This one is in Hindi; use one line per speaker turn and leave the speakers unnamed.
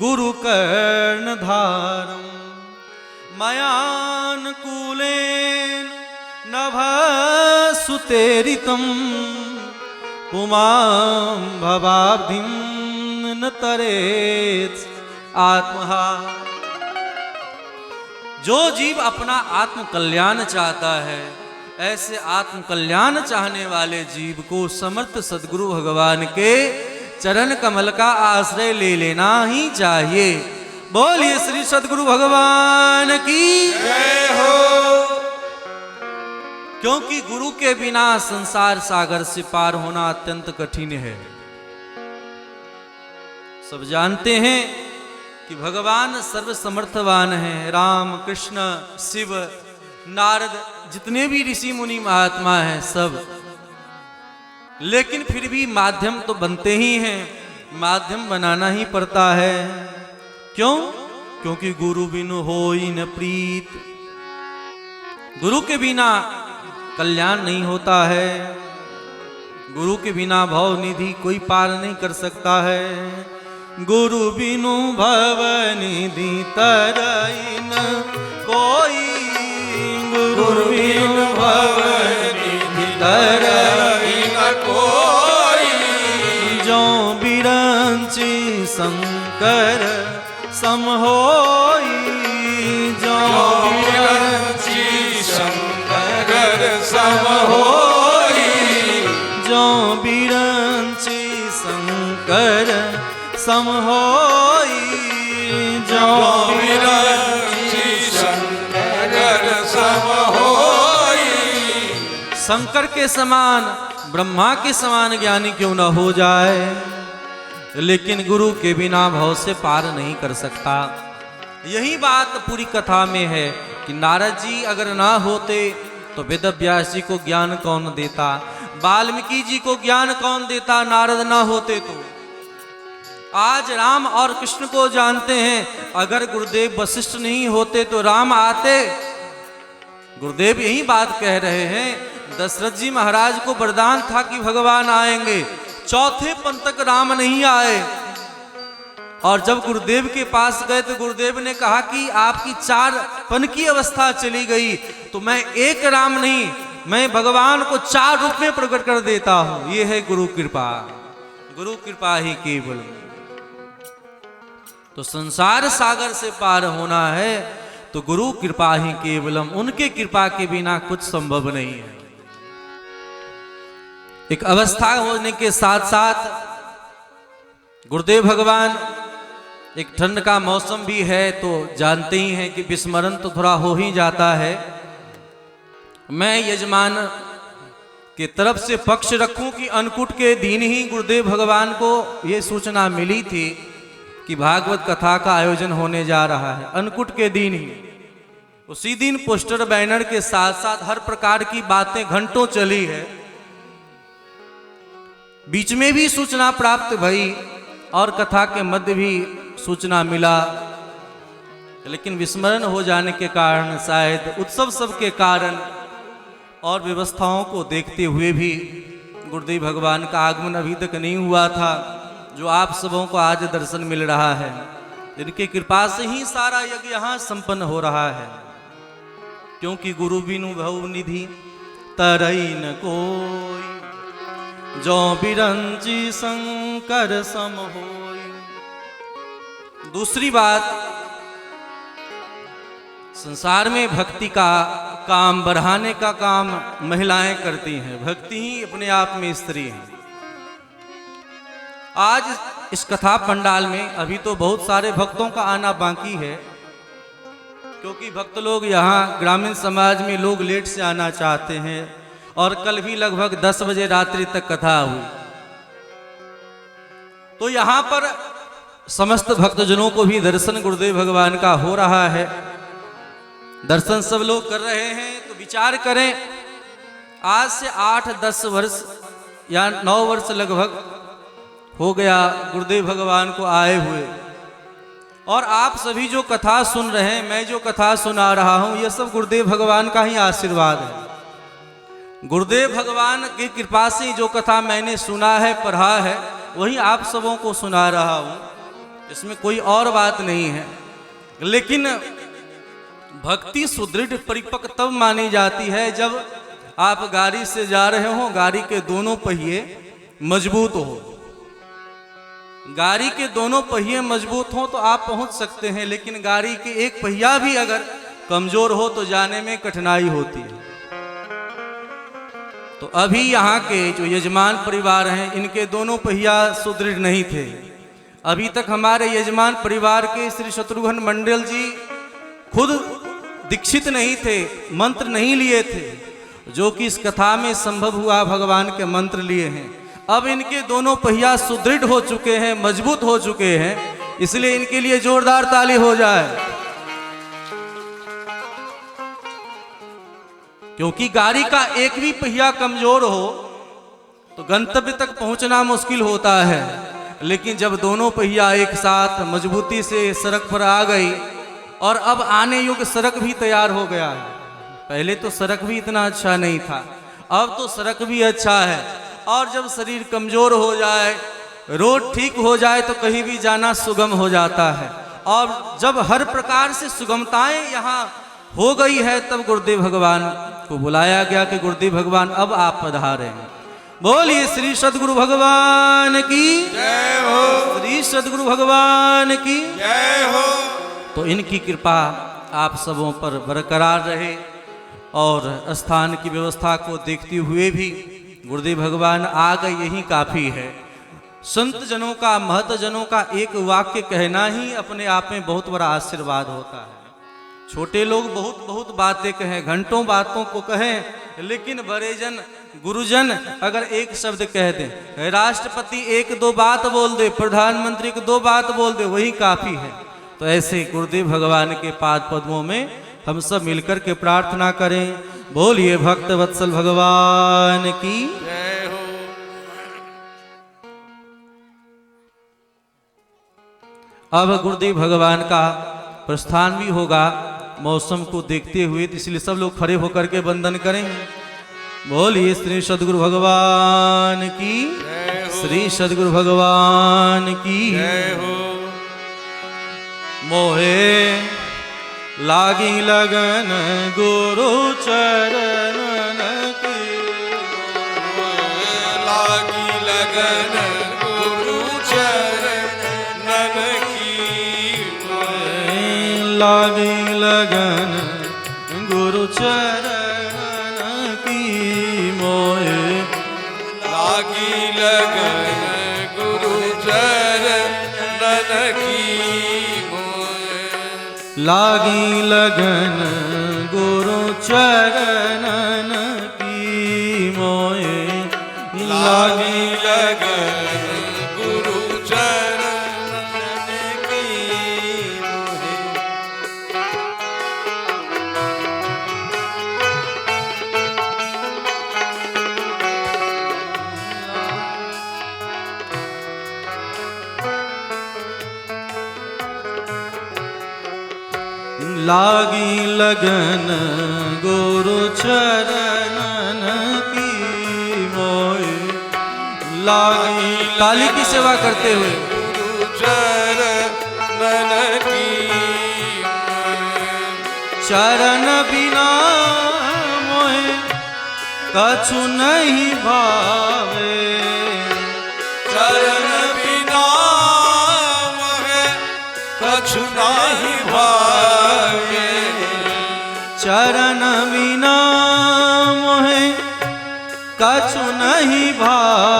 गुरुकर्णधारं मयानुकूलेन नभसुतेरितं पुमां भवाब्धिं न तरेत् आत्महा। जो जीव अपना आत्म कल्याण चाहता है, ऐसे आत्म कल्याण चाहने वाले जीव को समर्थ सद्गुरु भगवान के चरण कमल का आश्रय ले लेना ही चाहिए। बोलिए श्री सद्गुरु भगवान की जय हो। क्योंकि गुरु के बिना संसार सागर से पार होना अत्यंत कठिन है। सब जानते हैं कि भगवान सर्वसमर्थवान हैं। राम, कृष्ण, शिव, नारद, जितने भी ऋषि मुनि महात्मा हैं सब, लेकिन फिर भी माध्यम तो बनते ही हैं, माध्यम बनाना ही पड़ता है। क्यों? क्योंकि गुरु बिनु होई न प्रीत। गुरु के बिना कल्याण नहीं होता है। गुरु के बिना भव निधि कोई पार नहीं कर सकता है। गुरु बिनु भव निधि तरई न कोई, गुरु बिनु भव निधि तरई न कोई। जो बिरंची शंकर सम होई, जो बिरंची शंकर सम होई। जो बिरंची शंकर सम होई, जो बिरंची शंकर सम होई। शंकर के समान, ब्रह्मा के समान ज्ञानी क्यों न हो जाए, लेकिन गुरु के बिना भव से पार नहीं कर सकता। यही बात पूरी कथा में है कि नारद जी अगर ना होते तो वेद व्यास जी को ज्ञान कौन देता, वाल्मीकि जी को ज्ञान कौन देता नारद ना होते तो। आज राम और कृष्ण को जानते हैं, अगर गुरुदेव वशिष्ठ नहीं होते तो राम आते। गुरुदेव यही बात कह रहे हैं। दशरथ जी महाराज को वरदान था कि भगवान आएंगे, चौथे पन तक राम नहीं आए। और जब गुरुदेव के पास गए तो गुरुदेव ने कहा कि आपकी 4 पन की अवस्था चली गई, तो मैं एक राम नहीं, मैं भगवान को 4 रूप में प्रकट कर देता हूं। ये है गुरु कृपा। गुरु कृपा ही केवल। तो संसार सागर से पार होना है तो गुरु कृपा ही केवलम। उनके कृपा के बिना कुछ संभव नहीं है। एक अवस्था होने के साथ साथ गुरुदेव भगवान, एक ठंड का मौसम भी है तो जानते ही हैं कि विस्मरण तो थोड़ा हो ही जाता है। मैं यजमान की तरफ से पक्ष रखूं कि अन्नकूट के दिन ही गुरुदेव भगवान को यह सूचना मिली थी कि भागवत कथा का आयोजन होने जा रहा है। अन्नकूट के दिन ही, उसी दिन पोस्टर बैनर के साथ साथ हर प्रकार की बातें घंटों चली है। बीच में भी सूचना प्राप्त भई और कथा के मध्य भी सूचना मिला, लेकिन विस्मरण हो जाने के कारण, शायद उत्सव सब के कारण और व्यवस्थाओं को देखते हुए भी गुरुदेव भगवान का आगमन अभी तक नहीं हुआ था, जो आप सबों को आज दर्शन मिल रहा है। जिनकी कृपा से ही सारा यज्ञ यहाँ संपन्न हो रहा है। क्योंकि गुरु बिनु भव निधि तरई न कोई, जो बिरंची शंकर सम होई। दूसरी बात, संसार में भक्ति का काम बढ़ाने का काम महिलाएं करती हैं। भक्ति ही अपने आप में स्त्री है। आज इस कथा पंडाल में अभी तो बहुत सारे भक्तों का आना बाकी है, क्योंकि भक्त लोग यहाँ ग्रामीण समाज में लोग लेट से आना चाहते हैं। और कल भी लगभग 10 बजे रात्रि तक कथा हुई। तो यहाँ पर समस्त भक्तजनों को भी दर्शन गुरुदेव भगवान का हो रहा है। दर्शन सब लोग कर रहे हैं। तो विचार करें, आज से 8-10 वर्ष या 9 वर्ष लगभग हो गया गुरुदेव भगवान को आए हुए, और आप सभी जो कथा सुन रहे हैं, मैं जो कथा सुना रहा हूं, यह सब गुरुदेव भगवान का ही आशीर्वाद है। गुरुदेव भगवान की कृपा से जो कथा मैंने सुना है, पढ़ा है, वही आप सबों को सुना रहा हूं। इसमें कोई और बात नहीं है। लेकिन भक्ति सुदृढ़ परिपक्व तब मानी जाती है जब आप गाड़ी से जा रहे हो, गाड़ी के दोनों पहिए मजबूत हो। गाड़ी के दोनों पहिए मजबूत हो तो आप पहुंच सकते हैं, लेकिन गाड़ी के एक पहिया भी अगर कमजोर हो तो जाने में कठिनाई होती है। तो अभी यहाँ के जो यजमान परिवार हैं, इनके दोनों पहिया सुदृढ़ नहीं थे। अभी तक हमारे यजमान परिवार के श्री शत्रुघ्न मंडल जी खुद दीक्षित नहीं थे, मंत्र नहीं लिए थे, जो कि इस कथा में संभव हुआ भगवान के मंत्र लिए हैं। अब इनके दोनों पहिया सुदृढ़ हो चुके हैं, मजबूत हो चुके हैं, इसलिए इनके लिए जोरदार ताली हो जाए। क्योंकि गाड़ी का एक भी पहिया कमजोर हो तो गंतव्य तक पहुंचना मुश्किल होता है, लेकिन जब दोनों पहिया एक साथ मजबूती से सड़क पर आ गई और अब आने योग्य सड़क भी तैयार हो गया है। पहले तो सड़क भी इतना अच्छा नहीं था, अब तो सड़क भी अच्छा है। और जब शरीर कमजोर हो जाए, रोड ठीक हो जाए तो कहीं भी जाना सुगम हो जाता है। और जब हर प्रकार से सुगमताएं यहाँ हो गई है, तब गुरुदेव भगवान को बुलाया गया कि गुरुदेव भगवान अब आप पधारे हैं। बोलिए श्री सद्गुरु भगवान की
जय हो,
श्री सद्गुरु भगवान की
जय हो।
तो इनकी कृपा आप सबों पर बरकरार रहे और स्थान की व्यवस्था को देखते हुए भी गुरुदेव भगवान आ गए, यही काफी है। संत जनों का, महत जनों का एक वाक्य कहना ही अपने आप में बहुत बड़ा आशीर्वाद होता है। छोटे लोग बहुत बहुत बातें कहें, घंटों बातों को कहें, लेकिन बड़े जन, गुरुजन अगर एक शब्द कह दें, राष्ट्रपति एक दो बात बोल दे, प्रधानमंत्री को दो बात बोल दे, वही काफी है। तो ऐसे गुरुदेव भगवान के पाद पद्मों में हम सब मिलकर के प्रार्थना करें। बोलिए भक्त वत्सल भगवान की
जय हो।
अब गुरुदेव भगवान का प्रस्थान भी होगा मौसम को देखते हुए, इसलिए सब लोग खड़े होकर के वंदन करें। बोलिए श्री सद्गुरु भगवान की, श्री सद्गुरु भगवान की
जय हो।
मोहे लागी लगन गुरु चरणन की,
लागी लगन गुरु चरणन की,
लागी लगन गुरु चरणन की मोहे,
लागी लगन गुरु चरणन की,
लागी लगन गुरु चरणन की मोहे,
लागी लगन गुरु चरणन की मोहे।
लागी लगन गुरु चरणन की मोहे, लागी ताली की सेवा करते हुए
गुरु चरणन की,
चरण बिना मोहे कछु नहीं भावे,
चरण बिना मोहे कछु नहीं भावे,
चरण बिना मोहे कछु नहीं भावे,